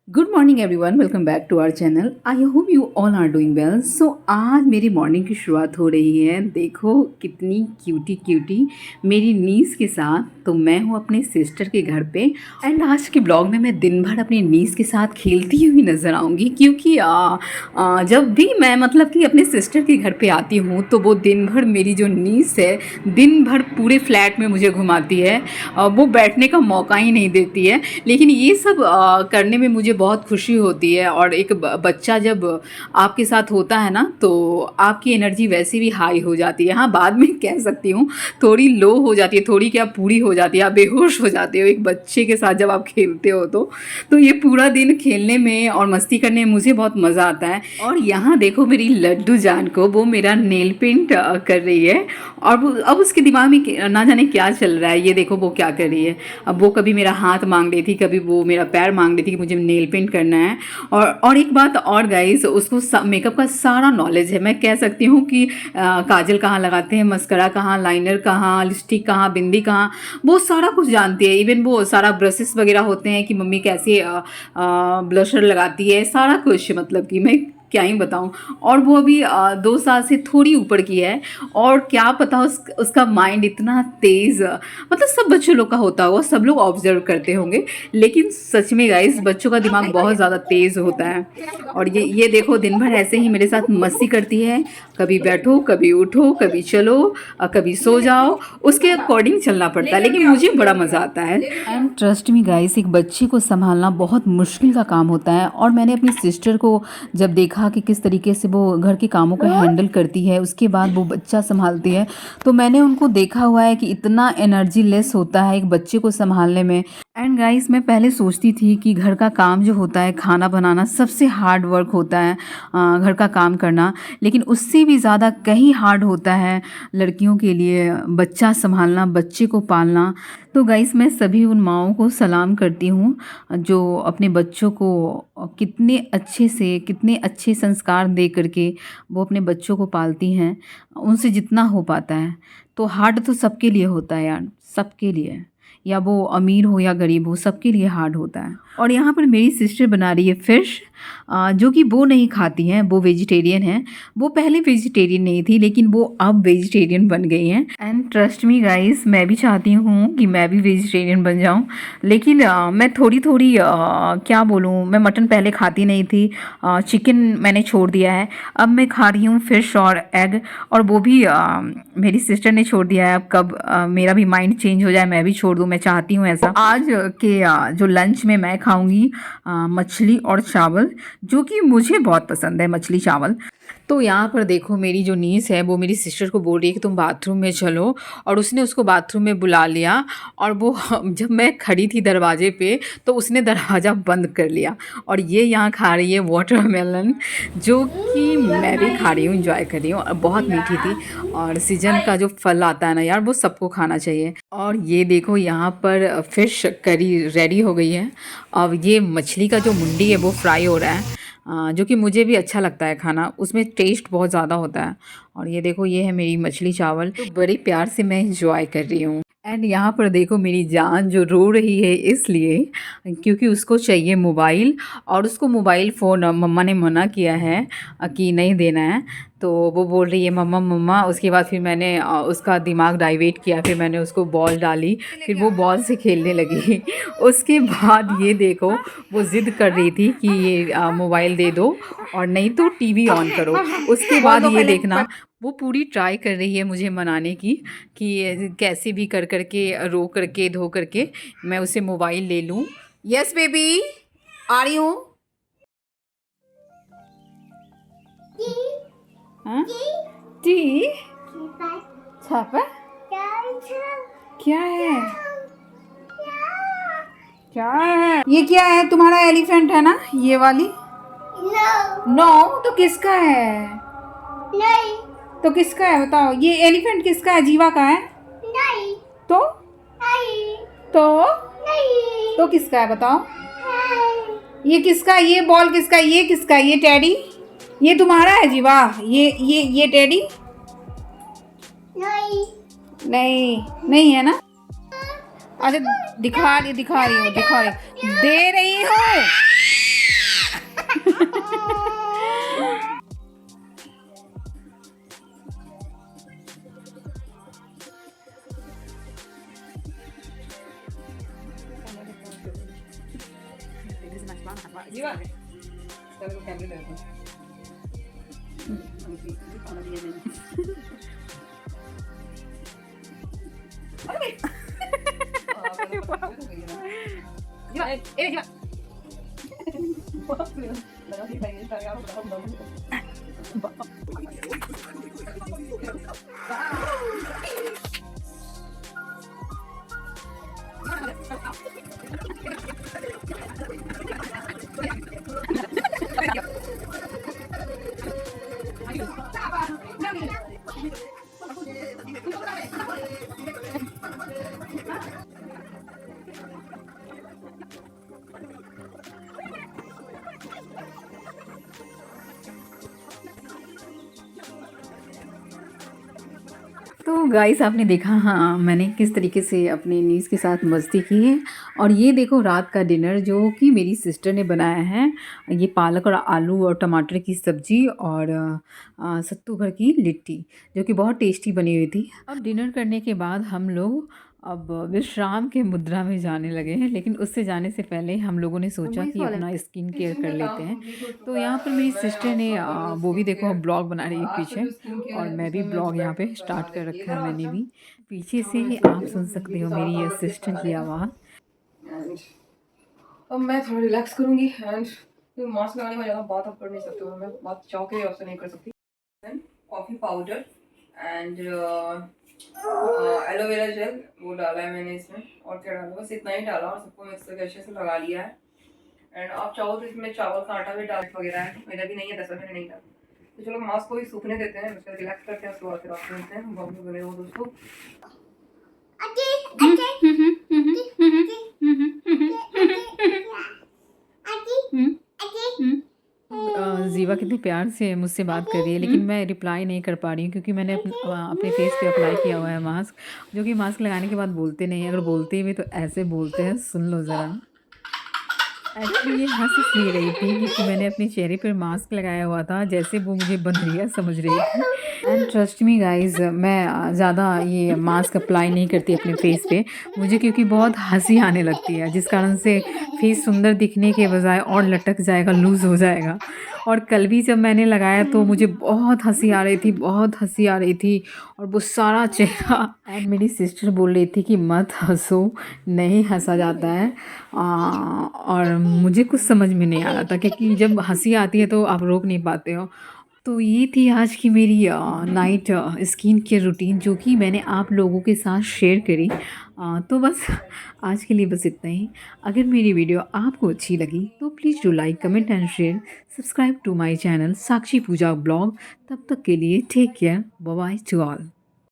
Good morning everyone, welcome back to our channel. I hope you all are doing well. So आज मेरी morning की शुरुआत हो रही है। देखो कितनी क्यूटी क्यूटी मेरी नीस के साथ। तो मैं हूँ अपने सिस्टर के घर पे एंड आज के ब्लॉग में मैं दिन भर अपनी नीस के साथ खेलती हुई नज़र आऊँगी, क्योंकि जब भी मैं मतलब कि अपने सिस्टर के घर पे आती हूँ तो वो दिन भर मेरी जो नीस है दिन भर पूरे फ्लैट में मुझे घुमाती है। वो बैठने का मौका ही नहीं देती है। लेकिन ये सब करने में मुझे बहुत खुशी होती है। और एक बच्चा जब आपके साथ होता है ना तो आपकी एनर्जी वैसे भी हाई हो जाती है। हाँ, बाद में कह सकती हूँ थोड़ी लो हो जाती है, थोड़ी क्या पूरी हो जाती है, आप बेहोश हो जाते हो एक बच्चे के साथ जब आप खेलते हो तो ये पूरा दिन खेलने में और मस्ती करने में मुझे बहुत मज़ा आता है। और यहाँ देखो मेरी लड्डू जान को, वो मेरा नेल पेंट कर रही है। और वो अब उसके दिमाग में ना जाने क्या चल रहा है। ये देखो वो क्या कर रही है। अब वो कभी मेरा हाथ मांग रही थी, कभी वो मेरा पैर मांग रही थी कि मुझे नेल पेंट करना है। और एक बात और गाइस, उसको मेकअप का सारा नॉलेज है। मैं कह सकती हूँ कि काजल कहाँ लगाते हैं, मस्करा कहाँ, लाइनर कहाँ, लिपस्टिक कहाँ, बिंदी कहाँ, वो सारा कुछ जानती है। इवन वो सारा ब्रशेस वगैरह होते हैं कि मम्मी कैसे ब्लशर लगाती है, सारा कुछ। मतलब कि मैं क्या ही बताऊं। और वो अभी 2 साल से थोड़ी ऊपर की है। और क्या पता उसका माइंड इतना तेज़, मतलब सब बच्चों लोग का होता होगा, सब लोग ऑब्जर्व करते होंगे। लेकिन सच में गाइस बच्चों का दिमाग बहुत ज़्यादा तेज़ होता है। और ये देखो दिन भर ऐसे ही मेरे साथ मस्ती करती है। कभी बैठो, कभी उठो, कभी चलो, कभी सो जाओ, उसके अकॉर्डिंग चलना पड़ता है। लेकिन मुझे बड़ा मज़ा आता है। एंड ट्रस्ट मी गाइस, एक बच्चे को संभालना बहुत मुश्किल का काम होता है। और मैंने अपनी सिस्टर को जब देखा कि किस तरीके से वो घर के कामों को हैंडल करती है, उसके बाद वो बच्चा संभालती है, तो मैंने उनको देखा हुआ है कि इतना एनर्जी लेस होता है एक बच्चे को संभालने में। एंड गाइस, मैं पहले सोचती थी कि घर का काम जो होता है, खाना बनाना, सबसे हार्ड वर्क होता है घर का काम करना। लेकिन उससे भी ज़्यादा कहीं हार्ड होता है लड़कियों के लिए बच्चा संभालना, बच्चे को पालना। तो गाइस, मैं सभी उन माँओं को सलाम करती हूँ जो अपने बच्चों को कितने अच्छे से, कितने अच्छे संस्कार दे करके वो अपने बच्चों को पालती हैं, उनसे जितना हो पाता है। तो हार्ड तो सबके लिए होता है यार, सबके लिए, या वो अमीर हो या गरीब हो, सबके लिए हार्ड होता है। और यहाँ पर मेरी सिस्टर बना रही है फ़िश, जो कि वो नहीं खाती हैं, वो वेजिटेरियन है। वो पहले वेजिटेरियन नहीं थी, लेकिन वो अब वेजिटेरियन बन गई हैं। एंड ट्रस्ट मी गाइस, मैं भी चाहती हूँ कि मैं भी वेजिटेरियन बन जाऊँ। लेकिन मैं थोड़ी थोड़ी क्या बोलूँ, मैं मटन पहले खाती नहीं थी, चिकन मैंने छोड़ दिया है। अब मैं खा रही हूँ फ़िश और एग, और वो भी मेरी सिस्टर ने छोड़ दिया है। अब कब मेरा भी माइंड चेंज हो जाए, मैं भी छोड़ दूँ, मैं चाहती हूँ ऐसा। आज के जो लंच में मैं खाऊंगी मछली और चावल, जो कि मुझे बहुत पसंद है, मछली चावल। तो यहाँ पर देखो मेरी जो नीस है वो मेरी सिस्टर को बोल रही है कि तुम बाथरूम में चलो, और उसने उसको बाथरूम में बुला लिया। और वो जब मैं खड़ी थी दरवाजे पे तो उसने दरवाज़ा बंद कर लिया। और ये यहाँ खा रही है वाटरमेलन, जो कि मैं भी खा रही हूँ, इंजॉय कर रही हूँ। और बहुत मीठी थी। और सीजन का जो फल आता है ना यार, वो सबको खाना चाहिए। और ये देखो यहाँ पर फ़िश करी रेडी हो गई है। अब ये मछली का जो मुंडी है वो फ्राई हो रहा है, जो कि मुझे भी अच्छा लगता है खाना, उसमें टेस्ट बहुत ज़्यादा होता है। और ये देखो ये है मेरी मछली चावल, तो बड़े प्यार से मैं इंजॉय कर रही हूँ। एंड यहाँ पर देखो मेरी जान जो रो रही है इसलिए क्योंकि उसको चाहिए मोबाइल, और उसको मोबाइल फ़ोन मम्मा ने मना किया है कि नहीं देना है। तो वो बोल रही है मम्मा मम्मा। उसके बाद फिर मैंने उसका दिमाग डाइवर्ट किया, फिर मैंने उसको बॉल डाली, फिर वो बॉल से खेलने लगी। उसके बाद ये देखो वो ज़िद कर रही थी कि ये मोबाइल दे दो और नहीं तो टीवी ऑन करो। उसके बाद ये देखना वो पूरी ट्राई कर रही है मुझे मनाने की कि कैसे भी कर करके, रो करके, धो करके मैं उसे मोबाइल ले लूँ। यस बेबी, आ रही हूँ। हाँ? टी छापा क्या है? क्या है ये? क्या है? तुम्हारा एलिफेंट है ना ये वाली? नो। तो किसका है? नहीं। तो किसका है बताओ? ये एलिफेंट किसका है? जीवा का है? नहीं। तो नहीं। तो नहीं। तो किसका है बताओ? नहीं। ये किसका? ये बॉल किसका? ये किसका? ये टेडी? ये तुम्हारा है जीवा? ये टेडी? नहीं। नहीं नहीं है ना? अच्छा दिखा रही हूँ, दे रही हूँ। कैमरे दे दो। खाना दिया मैंने। तो गाइस आपने देखा, हाँ, मैंने किस तरीके से अपने नीस के साथ मस्ती की है। और ये देखो रात का डिनर जो कि मेरी सिस्टर ने बनाया है। ये पालक और आलू और टमाटर की सब्ज़ी और सत्तू भर की लिट्टी, जो कि बहुत टेस्टी बनी हुई थी। अब डिनर करने के बाद हम लोग अब विश्राम के मुद्रा में जाने लगे हैं, लेकिन उससे जाने से पहले हम लोगों ने सोचा कि अपना स्किन केयर कर लेते हैं। तो यहाँ पर मेरी सिस्टर ने वो भी देखो ब्लॉग बना रही है पीछे, और मैं भी ब्लॉग यहाँ पे स्टार्ट कर रखा है मैंने भी। पीछे से ही आप सुन सकते हो मेरी असिस्टेंट की आवाज़। अब मैं थोड़ा रिलैक्स करूँगी एंड मास्क लगाने में ज़्यादा बात आप कर नहीं सकते हो, मैं बात चाह के आपसे नहीं कर सकती। Coffee powder and aloe vera gel वो डाला है मैंने इसमें, और क्या डाला, बस इतना ही डाला और सबको मिक्स करके अच्छे से लगा लिया है। एंड आप चाहो तो इसमें चावल का आटा भी डाल वगैरह है, मेरा भी नहीं है, दरअसल मैंने नहीं डाला। तो चलो मास्क को भी सूखने देते हैं, उसका रिलैक्स करते हैं, उसके बाद फिर आपसे मिलते हैं। बहुत बने हो दोस्तों। जीवा कितने प्यार से मुझसे बात कर रही है, लेकिन मैं रिप्लाई नहीं कर पा रही हूँ क्योंकि मैंने अपने फेस पे अप्लाई किया हुआ है मास्क, जो कि मास्क लगाने के बाद बोलते नहीं हैं। अगर बोलते भी तो ऐसे बोलते हैं, सुन लो ज़रा। एक्चुअली ये हँस इसलिए रही थी क्योंकि मैंने अपने चेहरे पर मास्क लगाया हुआ था, जैसे वो मुझे बंदरिया समझ रही थी। एंड ट्रस्ट मी गाइज, मैं ज़्यादा ये मास्क अप्लाई नहीं करती अपने फेस पे मुझे, क्योंकि बहुत हंसी आने लगती है, जिस कारण से फेस सुंदर दिखने के बजाय और लटक जाएगा, लूज़ हो जाएगा। और कल भी जब मैंने लगाया तो मुझे बहुत हंसी आ रही थी, बहुत हंसी आ रही थी, और वो सारा चेहरा। एंड मेरी सिस्टर बोल रही थी कि मत हंसो, नहीं हंसा जाता है। और मुझे कुछ समझ में नहीं आ रहा था क्योंकि जब हंसी आती है तो आप रोक नहीं पाते हो। तो ये थी आज की मेरी नाइट स्किन केयर रूटीन, जो कि मैंने आप लोगों के साथ शेयर करी। तो बस आज के लिए बस इतना ही। अगर मेरी वीडियो आपको अच्छी लगी तो please do like, comment and share, subscribe to my channel Sakshi Pooja blog. तब तक के लिए take care, bye bye to all.